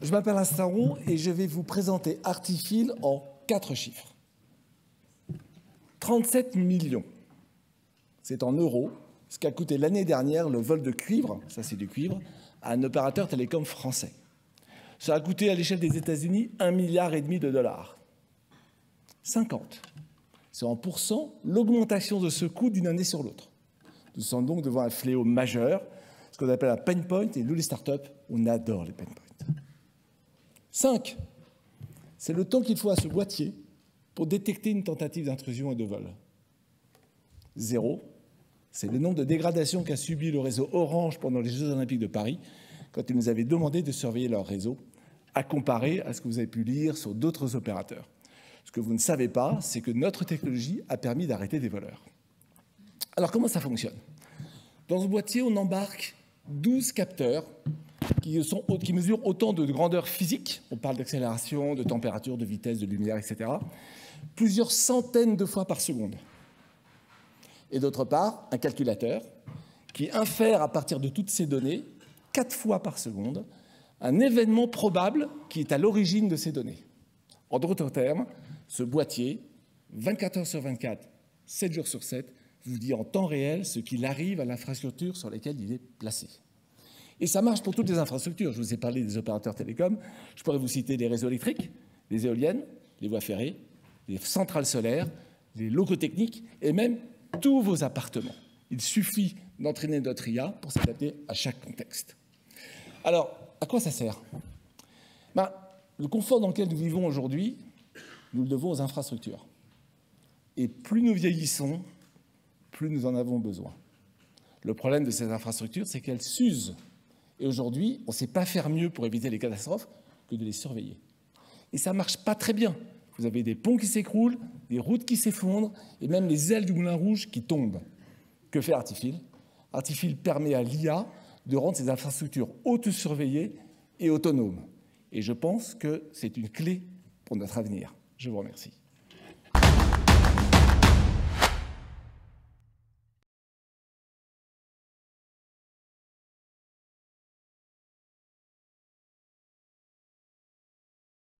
Je m'appelle Astaron et je vais vous présenter Artifil en 4 chiffres. 37 millions, c'est en euros, ce qu'a coûté l'année dernière le vol de cuivre, ça c'est du cuivre, à un opérateur télécom français. Ça a coûté à l'échelle des États-Unis 1,5 milliard de dollars. 50, c'est en pourcent l'augmentation de ce coût d'une année sur l'autre. Nous sommes donc devant un fléau majeur, ce qu'on appelle un pain point, et nous les startups, on adore les pain points. 5, c'est le temps qu'il faut à ce boîtier pour détecter une tentative d'intrusion et de vol. 0, c'est le nombre de dégradations qu'a subi le réseau Orange pendant les Jeux Olympiques de Paris, quand ils nous avaient demandé de surveiller leur réseau, à comparer à ce que vous avez pu lire sur d'autres opérateurs. Ce que vous ne savez pas, c'est que notre technologie a permis d'arrêter des voleurs. Alors, comment ça fonctionne? Dans ce boîtier, on embarque 12 capteurs qui mesurent autant de grandeur physique, on parle d'accélération, de température, de vitesse, de lumière, etc., plusieurs centaines de fois par seconde. Et d'autre part, un calculateur qui infère à partir de toutes ces données, 4 fois par seconde, un événement probable qui est à l'origine de ces données. En d'autres termes, ce boîtier, 24 heures sur 24, 7 jours sur 7, vous dit en temps réel ce qu'il arrive à l'infrastructure sur laquelle il est placé. Et ça marche pour toutes les infrastructures. Je vous ai parlé des opérateurs télécoms. Je pourrais vous citer les réseaux électriques, les éoliennes, les voies ferrées, les centrales solaires, les locaux techniques et même tous vos appartements. Il suffit d'entraîner notre IA pour s'adapter à chaque contexte. Alors, à quoi ça sert? Le confort dans lequel nous vivons aujourd'hui, nous le devons aux infrastructures. Et plus nous vieillissons, plus nous en avons besoin. Le problème de ces infrastructures, c'est qu'elles s'usent. Et aujourd'hui, on ne sait pas faire mieux pour éviter les catastrophes que de les surveiller. Et ça ne marche pas très bien. Vous avez des ponts qui s'écroulent, des routes qui s'effondrent, et même les ailes du Moulin Rouge qui tombent. Que fait Artifil? Artifil permet à l'IA de rendre ces infrastructures autosurveillées et autonomes. Et je pense que c'est une clé pour notre avenir. Je vous remercie.